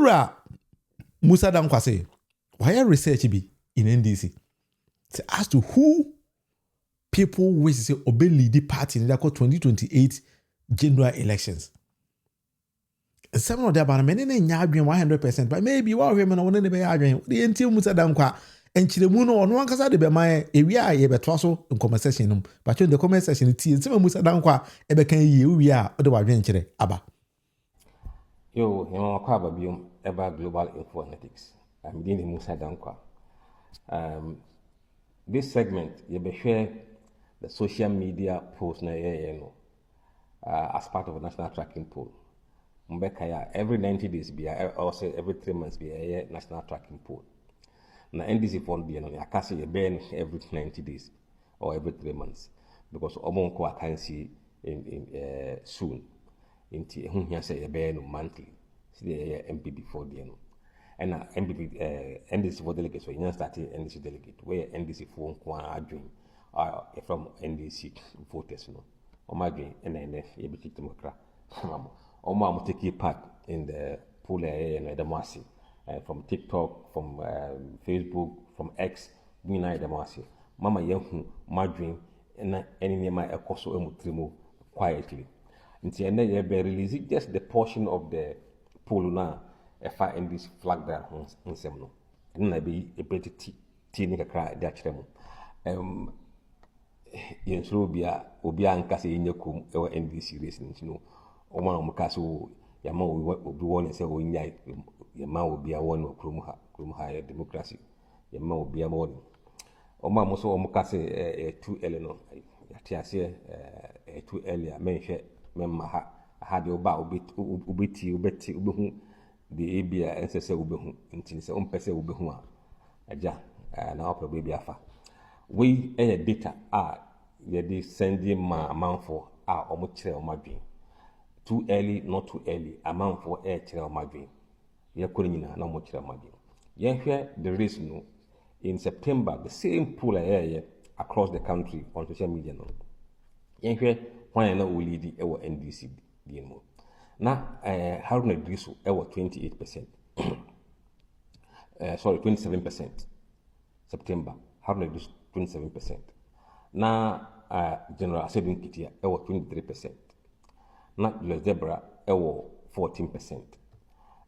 Owura Mussa Dankwah say, why research be in NDC? Say as to who people wish to say obey lead the party in the 2028 general elections. And some of them are many 100%, but maybe one women on the arguing the until Mussa Dankwah and Chilemuno on one casa de my area ye betwaso in conversation, but in the comment section it is some Mussa Dankwah ebe can you we are other venture aba. Yo, you kwaba biom eba global informatics. I'm dealing Mussa Dankwah. This segment you be share the social media post na as part of a national tracking poll. Mbekaya every 90 days be or say every 3 months be a national tracking poll. Na NDC fund be no yakase ye burn every 90 days or every 3 months because omonko akansi in soon. Inti ehun hia say ye burn monthly. See the MPP for the no. And MPP NDC for delegates so you start NDC delegate where NDC for kwa adwin from NDC voters no. Omadwin and ye be democrat. Oma take part in the pool and the mercy from TikTok, from Facebook, from X, we na the mercy. Mama yehu madwin and any my ekoso emutrimo quietly. Until end ye be release just the portion of the pool na efa in this flag there in semno. And na be a bit tea ni kakra da chiremo. Yensro obia nkase yenyekum ewa NDC race no. Oma mukaso yama obi won say onya yama obi a won krum ha democracy yama obi a won oma muso omukase too early no yatiase too early menhwe memma ha de oba obeti obehu de ebia ensese obehu ntin se ompese obehu a aja na opa baby afa we data a ye dey sending ma amanfo a omo kire omadwen too early, not too early. Amount for air chira magazine. Ya kunyina na mo chira magazine. Ya hear the race no in September the same pool air across the country on social media no. Ya hear why na we lead ewo NDC di mo. Na Haruna Drisu ewo 28%. Sorry 27%. September Haruna Drisu 27%. Na General Asedi Nkitia ewo 23%. Na Zebra ewo 14%.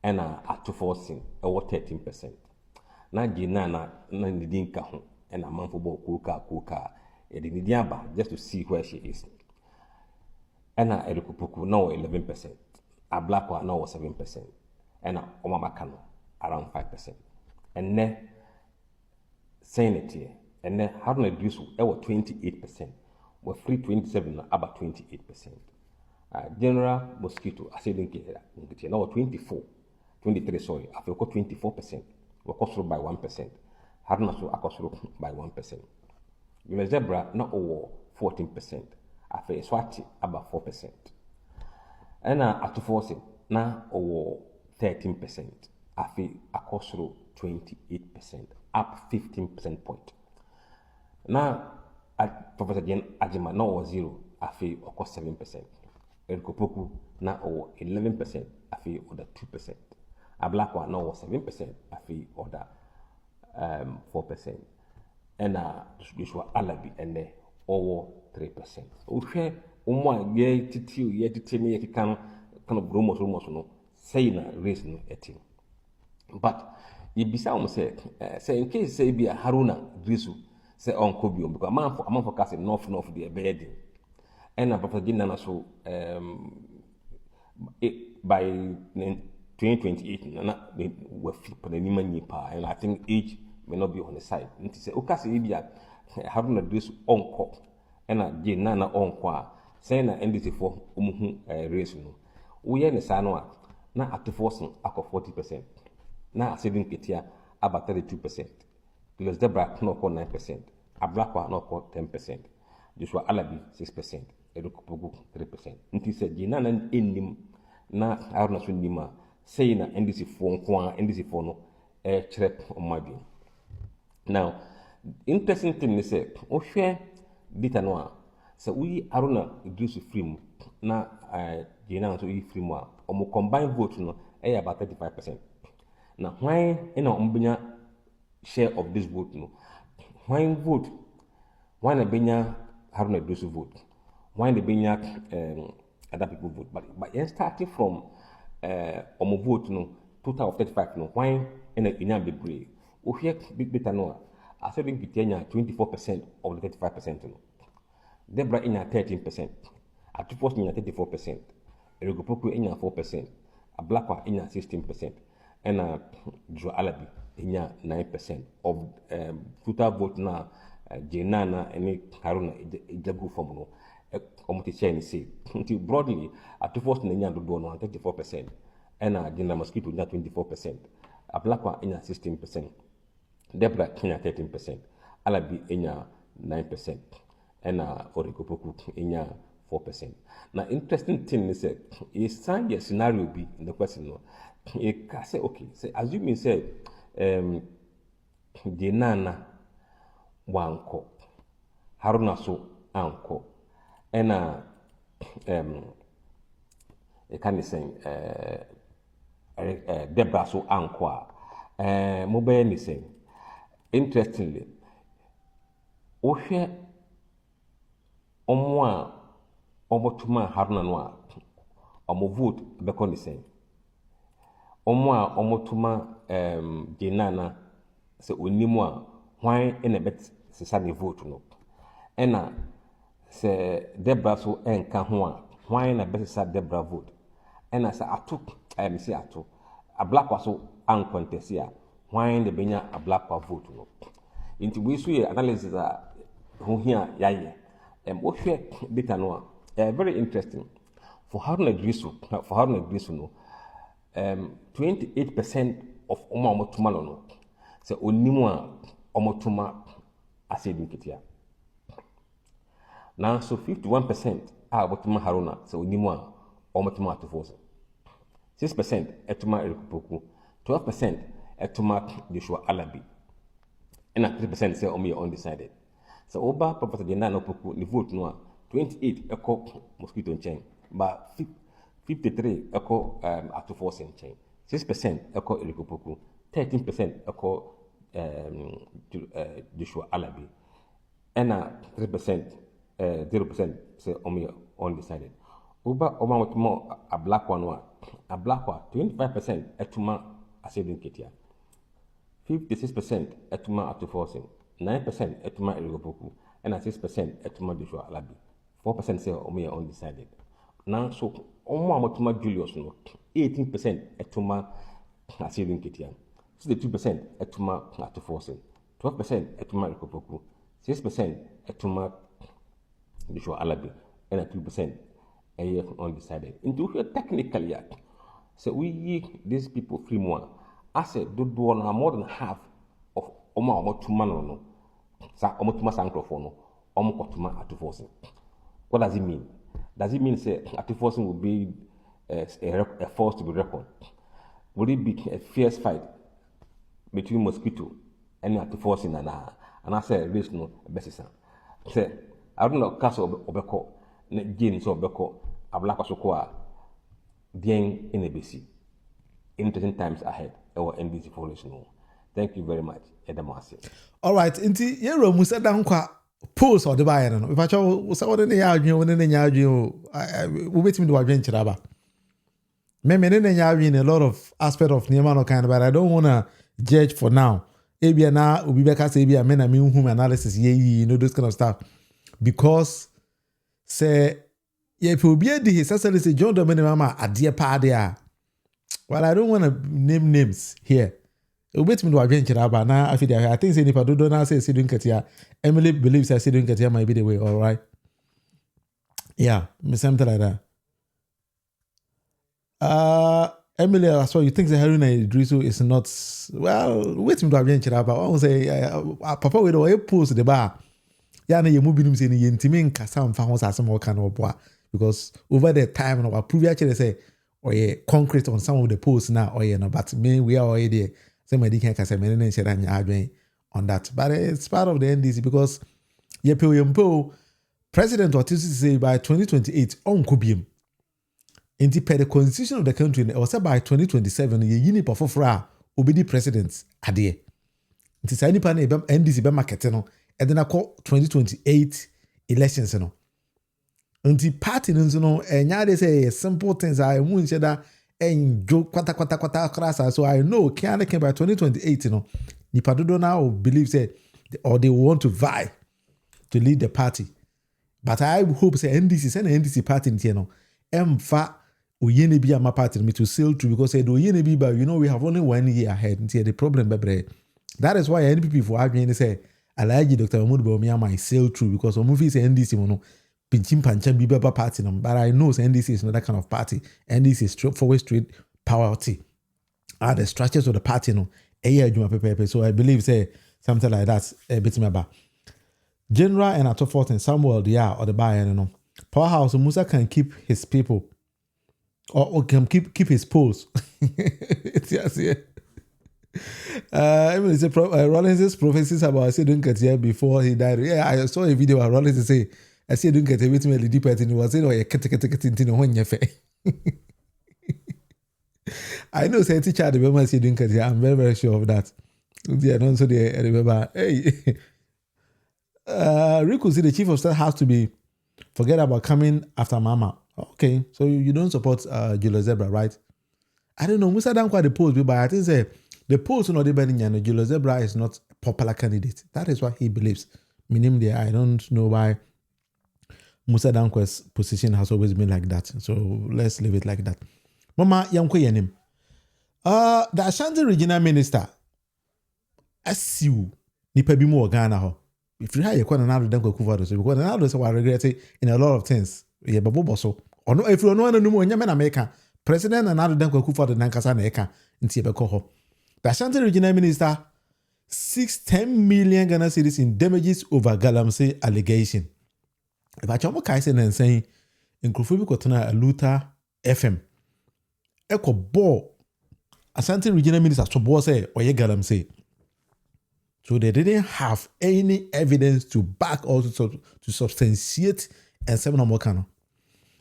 Ena atuforcing ewo 13%. Na Gina na Nidinka ho ena manfo bo kuka Nidiaba just to see where she is. Ena Erikupuku now 11%. Ablakwa now 7%. Ena Omamakano around 5%. And ne Senate and ne Haruna Drisu ewo 28%. We're free 27 about 28%. General Mosquito, I said now 23, sorry, I feel 24%. We cost by 1%. Haruna so cost by 1%. You Zebra not over 14%. I feel Swati about 4%. And at forcing now over 13%. I feel cost 28%, up 15% point. Now Professor Jen Ajima no 0, I feel cost 7%. Erikopoku na 11%, I feel order 2%. A black one now 7%, I feel order 4%. And Joshua Alabi and the over 3%. Okay, ye titi me kind of rumors no say na race no etim. But you be say in case say be a Haruna Drisu say on Kobium because I'm focusing north the bedding. And Professor Ginana so by 2028 we flip the nipa and I think age may not be on the side. Nti say okase bia Haruna Drisu onko and Ginana onko say na NDC for umuhu race no. We ne sa no a na atoforce akọ 40%. Na Asedi Nketia about 32%. Because Debra no 9%. Ablakwa no 10%. Joshua Alabi 6%. Erukupugu 3%. Nti se Gina na enim na Haruna so nima say na NDC for nko NDC for no chere omadwen. Now interesting thing is say o hwe data no a se we Haruna Drisu free na Gina so we free mo a omo combined vote no about 35%. Now, why in a share of this vote? No, why vote? Why na benya Haruna Idrisu vote? Why the benya other people vote? But starting from vote no total of 35 no why in a big brave. Oh here big data no. I said in Pitanya 24% of the 35% no. Debra in 13%. Atufos in 34%. Eregopoku in 4%. Ablakwa in 16%. And Joe Alabi in 9% of total vote now. Jenana and Haruna Ijagu from no. Omotiche say until broadly Atufos in 34%. And General Mosquito in 24%. Ablakwa in 16%. Debra in 13%. Alabi in 9%. And Orikopoku in 4%. Now, interesting thing is that a sign scenario be in the question. No, you can say okay. Say assuming say Jenana wanko, Haruna so anko, and can say Debra so anko. Mobile ni say interestingly, Oshe Omwa Omotuma Haruna Noa Omo vote Bekoni saying Omwa Omotuma Jenana se Unimwa why in a bet Sisani vote no Ena se Debra so en Kahua why in a bet sa Debra vote Ena se atuk say ato a black was so uncontesia why in the Benya a black vote no into we see analysis who here yaye what beta no very interesting for Haruna Idrisu no 28% of omotuma no se onimwa omotuma asedin ketia now so 51% omotuma Haruna se onimwa omotuma atofo 6% etuma Erikupoku 12% etuma Joshua Alabi and 3% say omi undecided. So over Professor Jenana Opoku the vote no 28 echo mosquito chain, but 53 echo atofo chain, 6% echo Erikupoku, 13% echo Joshua Alabi, and 3% 0% say omi undecided. Over more a black one, 25% etuma asedin ketia. 56% etuma atofo 9% etuma Erikupoku and 6% etuma Joshua Alabi. 4% say omi undecided. Now so etuma Julius no 18% etuma asedin ketia. 62% etuma atofo 12% etuma Erikupoku. 6% etuma Joshua Alabi and 2% undecided. Into here technically so we these people free more. I said, do more than half of omotuma no sa omotuma sancrophone omokotuma atuforcing. What does it mean? Does it mean say atuforcing will be a force to be reckoned? Will it be a fierce fight between mosquito and atuforcing and I say race no besisa? Say I don't know castle obeko ne jane so obeko ablaka sokoa bien in ABC. Interesting times ahead. Our NDC Foundation. Thank you very much, Edamasi. All right, inti yero Mussa Dankwah Polls or the buyer no. If I show someone in the yard, you in the yard, we wait me to adventure aba. Me in the yard in a lot of aspect of Niamano kind, but I don't wanna judge for now. Ebia na ubi beka say ebia men na whom analysis you know those kind of stuff because say ye pe obi adi his say John Dominic mama adie pa there. Well, I don't want to name names here. Wait me to adventure about now. I think say if I do not say Sidun Katia, Emily believes that Sidun Katia might be the way. All right. Yeah, something like that. Emily, so you think the Haruna Idrisu is not well? Wait me to adventure about. I will say, Papa, we don't post the bar. Yeah, you move him saying you intimate some found as some kind of boy because over the time of our previous actually say. Or concrete on some of the posts now, or no, but me we are already somebody can say on that. But it's part of the NDC because President Otis say by 2028 on Kubium. In the constitution of the country, or say by 2027, ye yini pofofra obedi president adeɛ nti saa nipa na NDC be market no and then I call 2028 elections no nti party no no enya dey say simple things I won't say that enjo kwata krasa so I know can by 2028 no nipa dodo now believe say or they want to vie to lead the party but I hope say NDC send NDC party nti no emfa oyene bi ama party me to sail through because say the oyene bi but you know we have only 1 year ahead nti the problem bebre that is why NPP for arguing say Alhaji Dr. Mahmoud Bawumia might sail through because Munufie say NDC mono pinchim pancham bi beba party no but I know say NDC is not that kind of party. NDC is straightforward straight party. The structures of the party no pepe. So I believe say something like that a bit me General and at forth in Samuel or the buyer no Powerhouse Musa can keep his people or can keep his polls. Yes, yeah. Rollins's prophecies about Asedunket here before he died. Yeah, I saw a video of Rollins say Asedunket with me deep and he was saying, "Oh, you can't when you I know say teacher the remember Asedunket here. I'm very, very sure of that. Yeah, don't so they remember. Hey, Riku said the chief of staff has to be forget about coming after Mama. Okay, so you don't support Julius Zebra, right? I don't know. Mussa Dankwah the polls, but I think say. The polls not even in Julius Zebra is not a popular candidate. That is what he believes. Meaning there, I don't know why Mussa Dankwah's position has always been like that. So let's leave it like that. Mama Yanko Yenim. The Ashanti Regional Minister Sue nipa bi mu Ghana ho. If you have your another Dankwah Kufuor so because another so I regret it in a lot of things. Yeah, babo so. Or no, if you know no more nyame na America. President another Dankwah Kufuor the nankasa na eka nti ebeko ho. The Ashanti Regional Minister seeks 10 million Ghana cedis in damages over Galamsey allegation. If I chomo kai say and saying in Munufie kotona Aluta FM. Eko bo Ashanti Regional Minister so bo say oye Galamsey. So they didn't have any evidence to back or to substantiate and seven or more cano.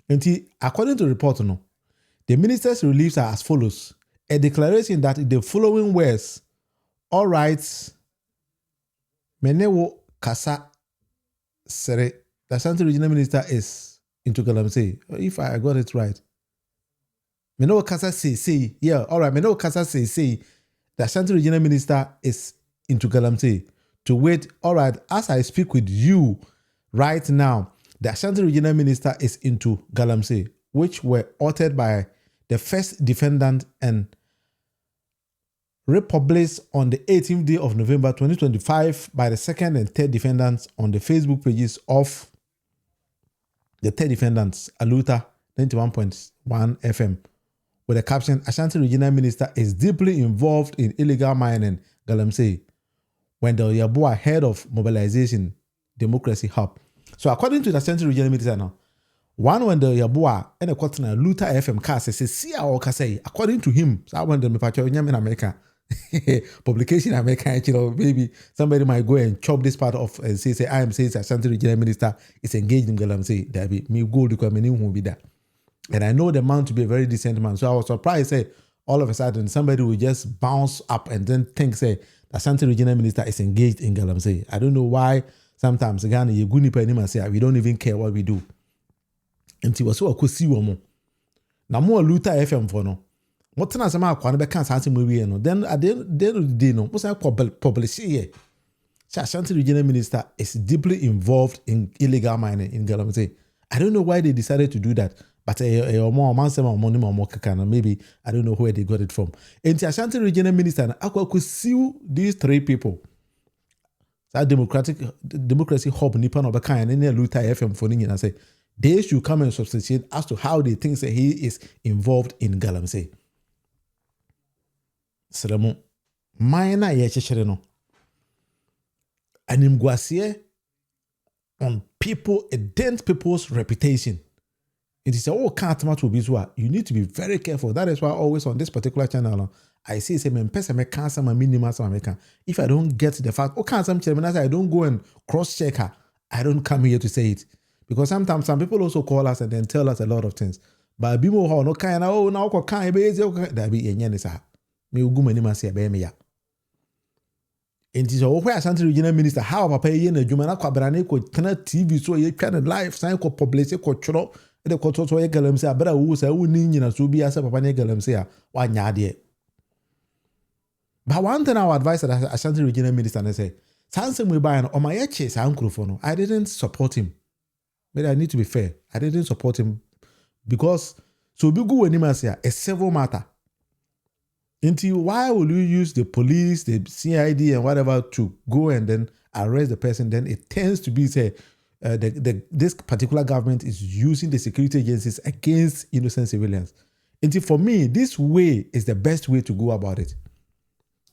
Until according to the report, the minister's reliefs are as follows. A declaration that in the following words, all rights, Menewo Kasa Sere, the Ashanti Regional Minister is into Galamsey. If I got it right. Menewo Kasa say, yeah, all right, Menewo Kasa say, the Ashanti Regional Minister is into Galamsey. To wait, all right, as I speak with you right now, the Ashanti Regional Minister is into Galamsey, which were uttered by the first defendant and republished on the 18th day of November 2025 by the second and third defendants on the Facebook pages of the third defendants, Aluta 91.1 FM, with the caption, Ashanti Regional Minister is deeply involved in illegal mining, Galamsey, when the Yabua head of mobilization democracy hub. So according to the Ashanti Regional Minister now, one when the Yabua and a quarter Aluta FM cast says, see our say, according to him, so I want them to in America. Publication America, you know, maybe somebody might go and chop this part off and say I am saying Ashanti Regional Minister is engaged in Galamsey. That be me go because me won't be there. And I know the man to be a very decent man. So I was surprised, say, all of a sudden somebody will just bounce up and then think, say, the Ashanti Regional Minister is engaged in Galamsey. I don't know why sometimes Ghana you guni pe ni say we don't even care what we do. And he was so akusi womo. Na mo Aluta FM for no. What na sama akwa no be kan sanse movie no. Then at the end of the day no, most publish here. Ashanti Regional Minister is deeply involved in illegal mining in Galamsey. I don't know why they decided to do that, but maybe I don't know where they got it from. And the Ashanti Regional Minister could sue these three people. That democracy hub nipa no beka and any Aluta FM for and say they should come and substantiate as to how they think that he is involved in Galamsey. Selemo minor ye chechere no. Animguasie on people, it dents people's reputation. It is all can't match with visual. You need to be very careful. That is why always on this particular channel, I say, if I don't get the fact, I don't go and cross-check her. I don't come here to say it. Because sometimes some people also call us and then tell us a lot of things. But bimo no kind now can't be that be a me ugu mani ma se be me ya enti so wo Ashanti Regional Minister how papa ye na adwuma na kwabrane ko tena TV so ye twa na live sign ko publish ko tworo de ko to ye galamse abra wo sa wo ni nyina so bi asa papa ne galamse a wa nya ade. But one thing I would advise that Ashanti Regional Minister and say Sanse we buy on my chase no I didn't support him. But I need to be fair. I didn't support him because so be good when a civil matter. Until why will you use the police, the CID, and whatever to go and then arrest the person? Then it tends to be say this particular government is using the security agencies against innocent civilians. Until for me, this way is the best way to go about it.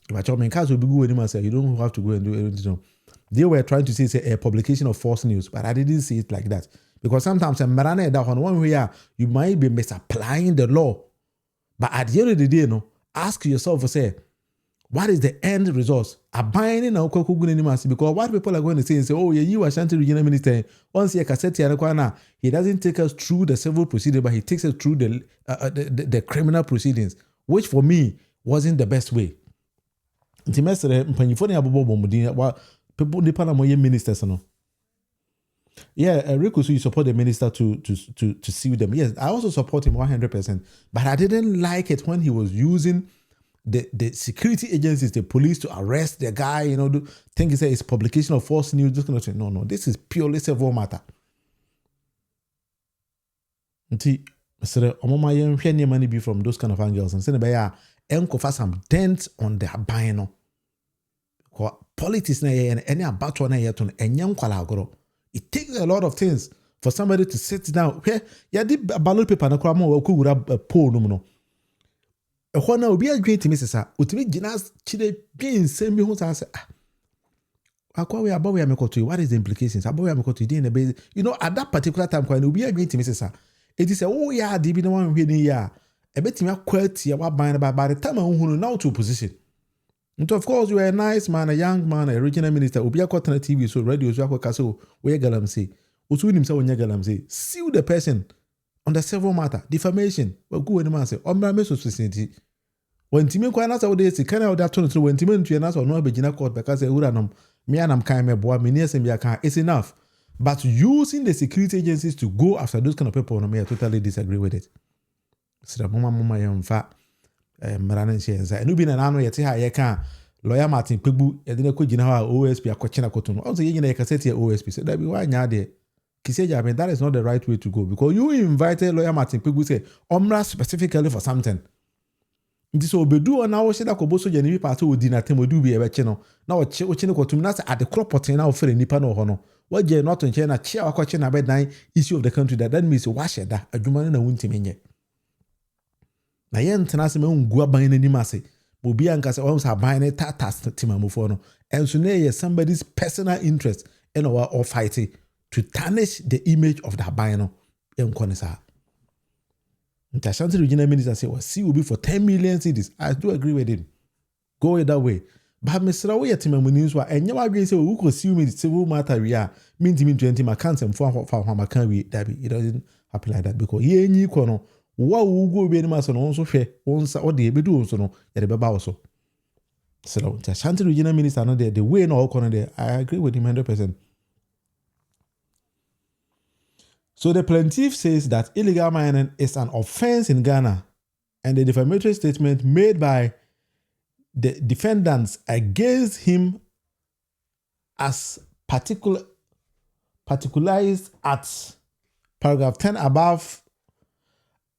But you don't have to go and do anything. They were trying to say a publication of false news, but I didn't see it like that. Because sometimes one way you might be misapplying the law. But at the end of the day, ask yourself, say, what is the end result? Because what people are going to say and say, oh, yeah, you Ashanti Regional Minister, once he doesn't take us through the civil procedure, but he takes us through the criminal proceedings, which for me wasn't the best way. People ministers, yeah, Rico, so you support the minister to sue them. Yes, I also support him 100%. But I didn't like it when he was using the security agencies, the police, to arrest the guy. Think he said it's publication of false news. Just gonna say no. This is purely civil matter. Until money be from those kind of angles and say some dent on their buying. Politics na and any about one year to it takes a lot of things for somebody to sit down. Where ya did ballot paper na kramo we ku wura poll no. E ho na obi adwen timi sesa, otimi gina chire dwen nsem bi ho sa say akwa we about we amekoto, what is the implications? About we amekoto dey na base. At that particular time kwa na obi adwen timi sesa. It is oh yeah, dey bi na wan hwe ni ya. E betimi akwati ya wa ban by the time ahunu now to position. And of course, you are a nice man, a young man, a regional minister. Obi akota TV, so radio, so akwa kaso we galamse. Otu nim say onya galamse. Sue the person on the civil matter, defamation. We go any man say, "Omra me society." When timi kwa na say we dey say, "Can I that turn to when timi ntu na say no be gina court because ewura nom me anam kan me boa me niese me aka it's enough." But using the security agencies to go after those kind of people, I totally disagree with it. So mama yemfa Marana shares. And be an anno yet here lawyer Martin Pigbu, and then a quick OSP, a question coton. Also, you can set here OSP. So that be why now there. Kiseja, that is not the right way to go because you invited lawyer Martin Pigbu say, Omra specifically for something. This will be do on our sheda koboso jeni party with dinner temo do be a channel. Now, watching what to at the crop pot now for any pan or honor. What you're not in China, chair or question about 9 issue of the country that means wash that a Juman and a winter. Na yen tenase me ngua ban nani mase obi anka se onsa ban ne tatas timamufo no enso na ye somebody's personal interest in or fighting to tarnish the image of that ban no enkonisa. Ashanti Regional Minister say well see will be for 10 million cedis. I do agree with him, go it that way. But Mr. we timamuni so enye wa gbe say we go see me civil matter we are mean 20 ma cancel for makan we that be it doesn't happen like that because ye nyi ko no wa go be any maso no so hwe onsa o de bedu onso no ya de beba wo so. So Ashanti Regional Minister no the way no all there I agree with him 100%. So the plaintiff says that illegal mining is an offense in Ghana and the defamatory statement made by the defendants against him as particularized at paragraph 10 above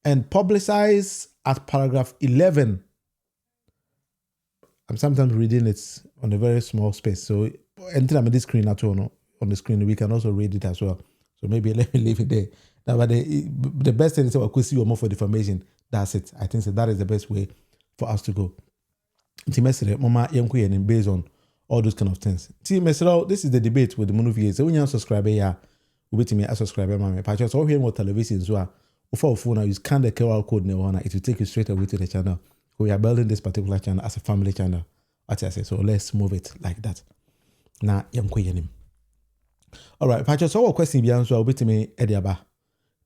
and publicized at paragraph 11. I'm sometimes reading it on a very small space. So anything I'm on the screen at all, on the screen, we can also read it as well. So maybe let me leave it there. Now, but the best thing is I could see you more for defamation. That's it. I think that is the best way for us to go. Based on all those kind of things. This is the debate with the Munufie. So when you subscribe here, we to me as subscriber, my patch. So here more television so before phone you scan the QR code it will take you straight away to the channel. We are building this particular channel as a family channel. As I say, so let's move it like that. Now, all right, patch. So what question be answer to me Ediaba.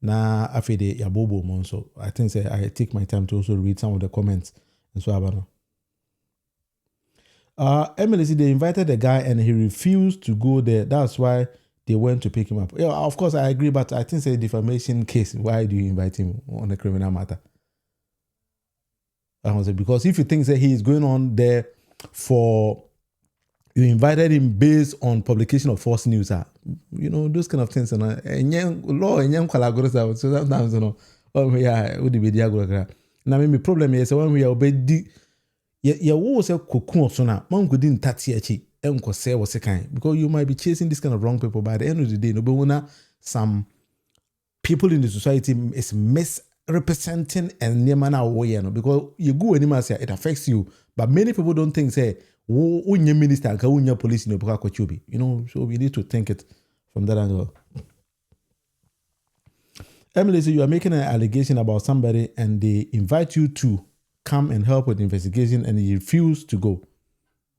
Na afide ya bobo monso. I think I take my time to also read some of the comments and so about. Emily said they invited the guy and he refused to go there. That's why they went to pick him up. Yeah, of course I agree, but I think it's a defamation case. Why do you invite him on a criminal matter? I was because if you think that he is going on there for, you invited him based on publication of false news, those kind of things. And law and so sometimes yeah, would be the now my problem is when we are obedi. Yeah, was a cocoon so now. Man couldn't touch and say was a kind because you might be chasing this kind of wrong people. By the end of the day, no, but some people in the society is misrepresenting and near way, because you go anymore, it affects you. But many people don't think say, "When your minister and your police no so we need to think it from that angle. Emily, so you are making an allegation about somebody and they invite you to come and help with the investigation and you refuse to go.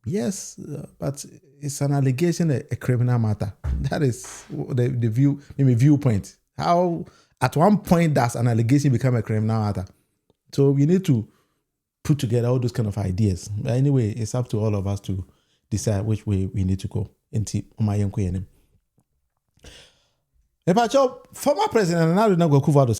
Yes, but it's an allegation, a criminal matter. That is the viewpoint. How at one point does an allegation become a criminal matter? So we need to put together all those kind of ideas. But anyway, it's up to all of us to decide which way we need to go. Former president,